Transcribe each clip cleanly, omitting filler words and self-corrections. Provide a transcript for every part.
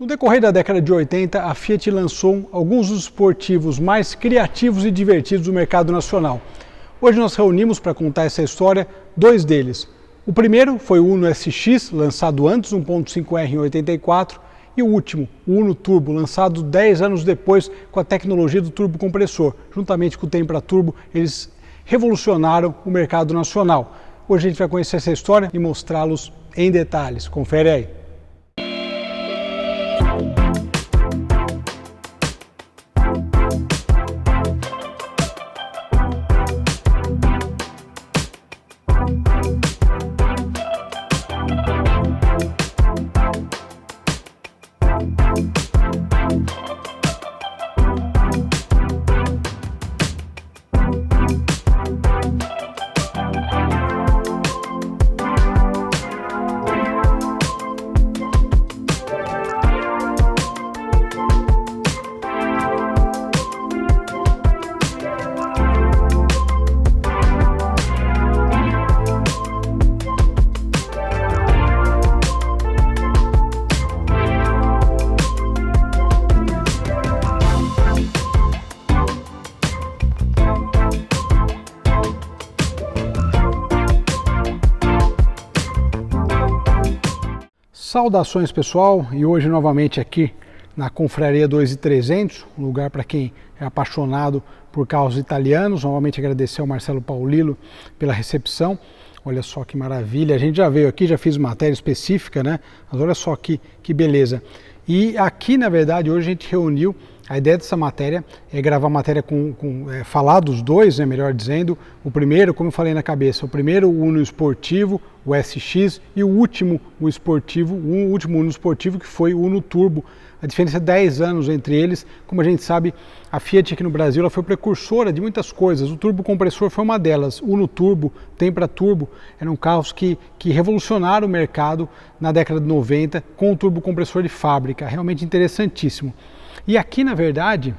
No decorrer da década de 80, a Fiat lançou alguns dos esportivos mais criativos e divertidos do mercado nacional. Hoje nós reunimos para contar essa história dois deles. O primeiro foi o Uno SX, lançado antes, 1.5R em 84, e o último, o Uno Turbo, lançado 10 anos depois com a tecnologia do turbo compressor. Juntamente com o Tempra Turbo, eles revolucionaram o mercado nacional. Hoje a gente vai conhecer essa história e mostrá-los em detalhes. Confere aí. Saudações pessoal, e hoje novamente aqui na Confraria 2300, um lugar para quem é apaixonado por carros italianos. Novamente agradecer ao Marcelo Paulillo pela recepção. Olha só que maravilha, a gente já veio aqui, já fiz matéria específica, né? Mas olha só que beleza. E aqui na verdade hoje a gente reuniu, a ideia dessa matéria é gravar matéria falar dos dois, né, melhor dizendo. O primeiro, como eu falei na cabeça, o primeiro o Uno esportivo, o SX, e o último o último Uno esportivo, que foi o Uno Turbo. A diferença é 10 anos entre eles. Como a gente sabe, a Fiat aqui no Brasil ela foi precursora de muitas coisas. O turbo compressor foi uma delas. O Uno Turbo, Tempra Turbo, eram carros que revolucionaram o mercado na década de 90 com o turbo compressor de fábrica. Realmente interessantíssimo. E aqui, na verdade,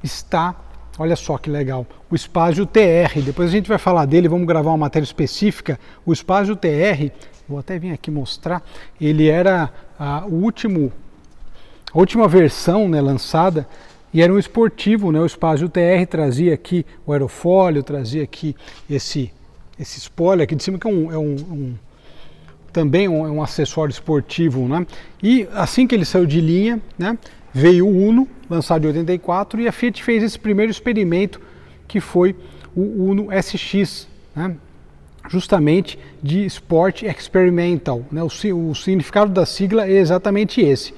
está, olha só que legal, o Espaço TR. Depois a gente vai falar dele, vamos gravar uma matéria específica. O Espaço TR, vou até vir aqui mostrar, ele era a última versão, né, lançada, e era um esportivo, né? O Espaço TR trazia aqui o aerofólio, trazia aqui esse spoiler aqui de cima, que também é um acessório esportivo, né? E assim que ele saiu de linha, né, veio o Uno, lançado em 84, e a Fiat fez esse primeiro experimento, que foi o Uno SX, né? Justamente de Sport Experimental, né? O significado da sigla é exatamente esse.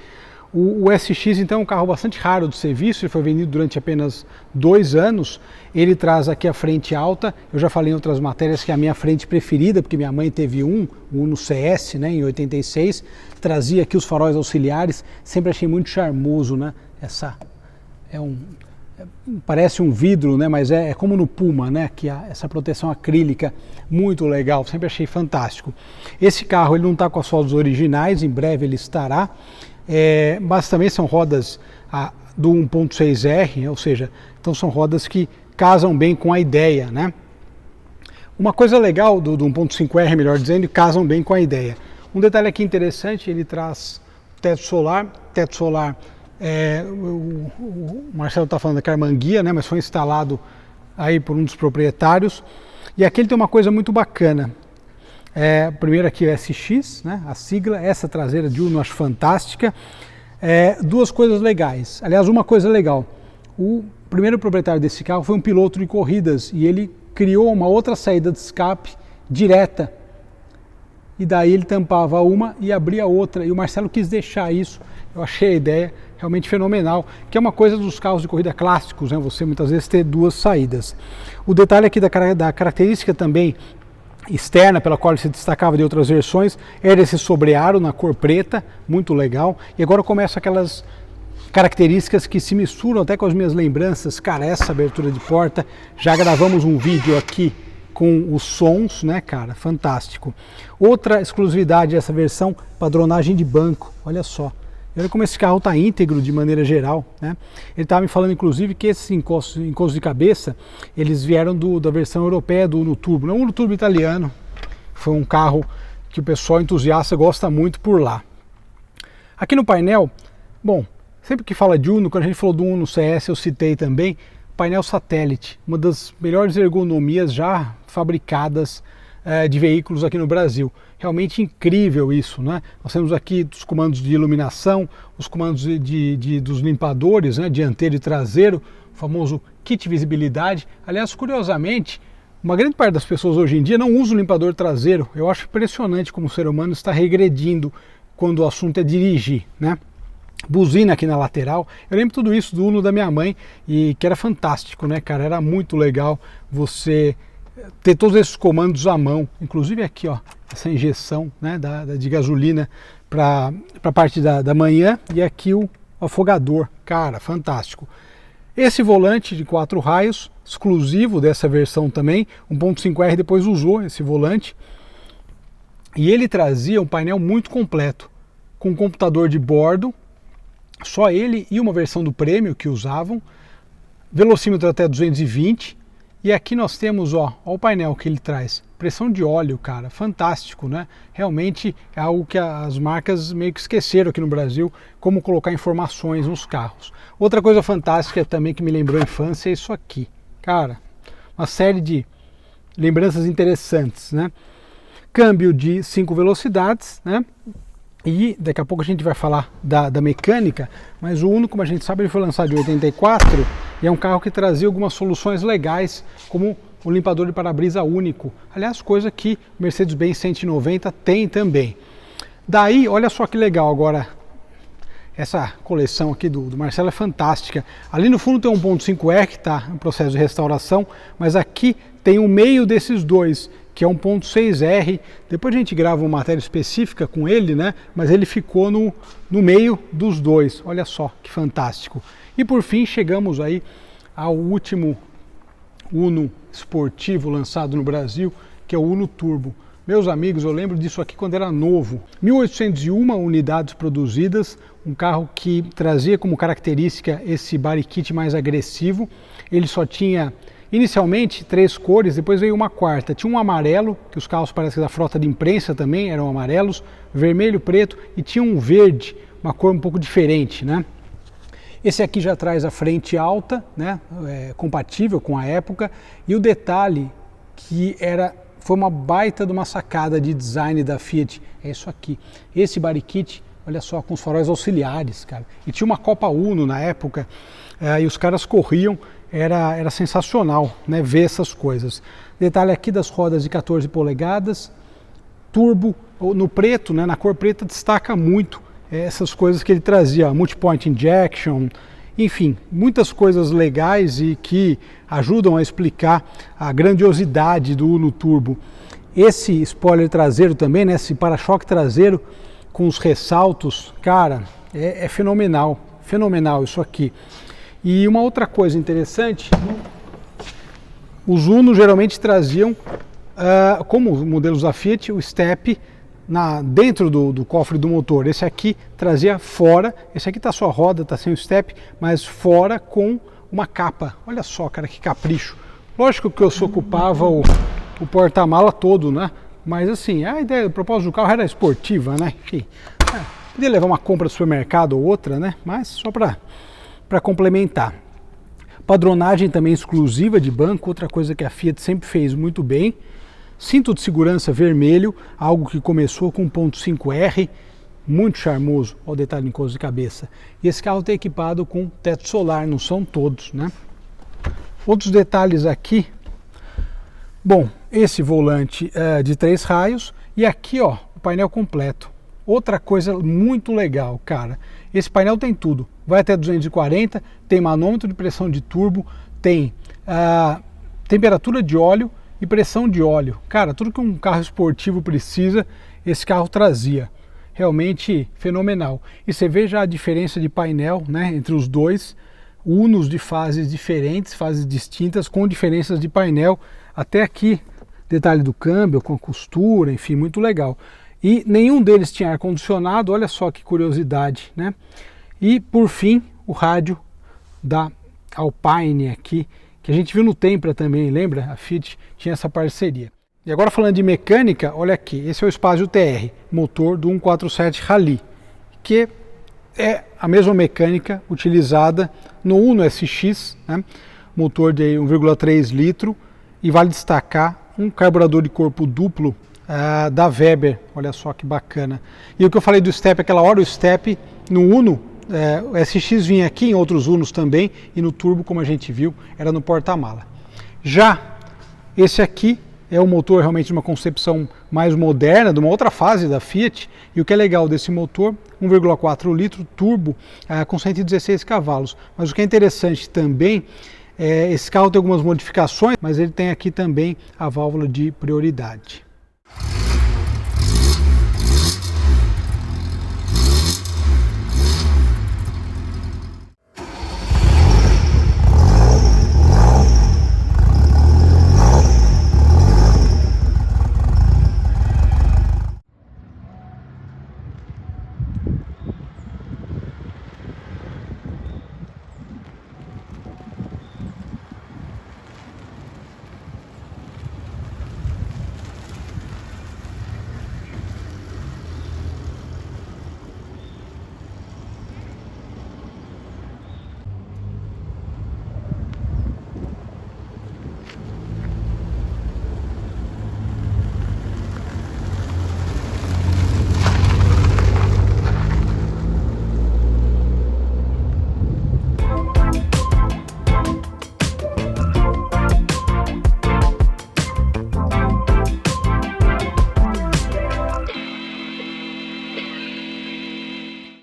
O SX, então, é um carro bastante raro de ser visto, ele foi vendido durante apenas 2 anos. Ele traz aqui a frente alta. Eu já falei em outras matérias que é a minha frente preferida, porque minha mãe teve o Uno CS, né, em 86, trazia aqui os faróis auxiliares, sempre achei muito charmoso, né? Parece um vidro, né, mas é como no Puma, né, que essa proteção acrílica muito legal, sempre achei fantástico. Esse carro ele não está com as rodas originais, em breve ele estará. Mas também são rodas do 1.6R, ou seja, então são rodas que casam bem com a ideia, né? Uma coisa legal do 1.5R, melhor dizendo, casam bem com a ideia. Um detalhe aqui interessante, ele traz teto solar, o Marcelo está falando da Carmanguia, né, mas foi instalado aí por um dos proprietários. E aqui ele tem uma coisa muito bacana. Primeiro aqui o SX, né, a sigla, essa traseira de Uno eu acho fantástica. Duas coisas legais, aliás, uma coisa legal, o primeiro proprietário desse carro foi um piloto de corridas e ele criou uma outra saída de escape direta, e daí ele tampava uma e abria outra, e o Marcelo quis deixar isso. Eu achei a ideia realmente fenomenal, que é uma coisa dos carros de corrida clássicos, né, você muitas vezes ter duas saídas. O detalhe aqui da característica também externa, pela qual ele se destacava de outras versões, era esse sobrearo na cor preta, muito legal. E agora começam aquelas características que se misturam até com as minhas lembranças. Cara, essa abertura de porta, já gravamos um vídeo aqui com os sons, né, cara, fantástico. Outra exclusividade dessa versão, padronagem de banco, olha só. Olha como esse carro está íntegro de maneira geral, né? Ele estava me falando inclusive que esses encostos de cabeça, eles vieram da versão europeia do Uno Turbo, não o Uno Turbo italiano. Foi um carro que o pessoal entusiasta gosta muito por lá. Aqui no painel, bom, sempre que fala de Uno, quando a gente falou do Uno CS, eu citei também painel satélite, uma das melhores ergonomias já fabricadas de veículos aqui no Brasil. Realmente incrível isso, né? Nós temos aqui os comandos de iluminação, os comandos dos limpadores, né, dianteiro e traseiro, o famoso kit visibilidade. Aliás, curiosamente, uma grande parte das pessoas hoje em dia não usa o limpador traseiro. Eu acho impressionante como o ser humano está regredindo quando o assunto é dirigir, né? Buzina aqui na lateral, eu lembro tudo isso do Uno da minha mãe e que era fantástico, né, cara? Era muito legal você ter todos esses comandos à mão, inclusive aqui, ó, essa injeção, né, de gasolina para a parte da manhã, e aqui o afogador, cara, fantástico. Esse volante de 4 raios, exclusivo dessa versão também, 1.5R depois usou esse volante, e ele trazia um painel muito completo, com um computador de bordo, só ele e uma versão do Premium que usavam, velocímetro até 220, e aqui nós temos, ó o painel que ele traz, pressão de óleo, cara, fantástico, né? Realmente é algo que as marcas meio que esqueceram aqui no Brasil, como colocar informações nos carros. Outra coisa fantástica também que me lembrou a infância é isso aqui, cara, uma série de lembranças interessantes, né? Câmbio de 5 velocidades, né? E daqui a pouco a gente vai falar da mecânica, mas o Uno, como a gente sabe, ele foi lançado em 84 e é um carro que trazia algumas soluções legais, como o limpador de para-brisa único. Aliás, coisa que o Mercedes-Benz 190 tem também. Daí, olha só que legal agora, essa coleção aqui do Marcelo é fantástica. Ali no fundo tem um 1.5R que está em processo de restauração, mas aqui tem o meio desses dois, que é um 1.6R, depois a gente grava uma matéria específica com ele, né? Mas ele ficou no meio dos dois, olha só que fantástico. E por fim chegamos aí ao último Uno esportivo lançado no Brasil, que é o Uno Turbo. Meus amigos, eu lembro disso aqui quando era novo. 1.801 unidades produzidas, um carro que trazia como característica esse body kit mais agressivo. Ele só tinha inicialmente 3 cores, depois veio uma quarta. Tinha um amarelo, que os carros parece que da frota de imprensa também eram amarelos, vermelho, preto, e tinha um verde, uma cor um pouco diferente, né? Esse aqui já traz a frente alta, né? Compatível com a época, e o detalhe que foi uma baita de uma sacada de design da Fiat, é isso aqui. Esse body kit, olha só, com os faróis auxiliares, cara. E tinha uma Copa Uno na época, e os caras corriam. Era sensacional, né, ver essas coisas. Detalhe aqui das rodas de 14 polegadas, turbo, no preto, né, na cor preta destaca muito essas coisas que ele trazia, multipoint injection, enfim, muitas coisas legais e que ajudam a explicar a grandiosidade do Uno Turbo. Esse spoiler traseiro também, né, esse para-choque traseiro com os ressaltos, cara, é fenomenal, fenomenal isso aqui. E uma outra coisa interessante, os Uno geralmente traziam, como os modelos da Fiat, o step dentro do cofre do motor. Esse aqui trazia fora, esse aqui tá só roda, tá sem o step, mas fora com uma capa. Olha só, cara, que capricho. Lógico que eu só ocupava o porta-mala todo, né? Mas assim, a ideia, o propósito do carro era esportiva, né? Enfim, podia levar uma compra do supermercado ou outra, né? Mas só para complementar. Padronagem também exclusiva de banco, outra coisa que a Fiat sempre fez muito bem. Cinto de segurança vermelho, algo que começou com 1.5R, muito charmoso, olha o detalhe em coisa de cabeça. E esse carro tem equipado com teto solar, não são todos, né? Outros detalhes aqui, bom, esse volante de 3 raios e aqui, ó, o painel completo. Outra coisa muito legal, cara, esse painel tem tudo, vai até 240, tem manômetro de pressão de turbo, tem temperatura de óleo e pressão de óleo. Cara, tudo que um carro esportivo precisa, esse carro trazia. Realmente fenomenal. E você vê já a diferença de painel, né, entre os dois, Unos de fases diferentes, fases distintas, com diferenças de painel, até aqui, detalhe do câmbio, com a costura, enfim, muito legal. E nenhum deles tinha ar-condicionado, olha só que curiosidade, né? E por fim, o rádio da Alpine aqui, que a gente viu no Tempra também, lembra? A Fiat tinha essa parceria. E agora falando de mecânica, olha aqui, esse é o Espaço TR, motor do 147 Rally, que é a mesma mecânica utilizada no Uno SX, né? Motor de 1,3 litro, e vale destacar um carburador de corpo duplo da Weber, olha só que bacana. E o que eu falei do step aquela hora, o step no Uno, o SX vinha aqui, em outros Unos também, e no turbo, como a gente viu, era no porta-mala. Já esse aqui é um motor realmente de uma concepção mais moderna, de uma outra fase da Fiat, e o que é legal desse motor, 1,4 litro turbo com 116 cavalos. Mas o que é interessante também, esse carro tem algumas modificações, mas ele tem aqui também a válvula de prioridade.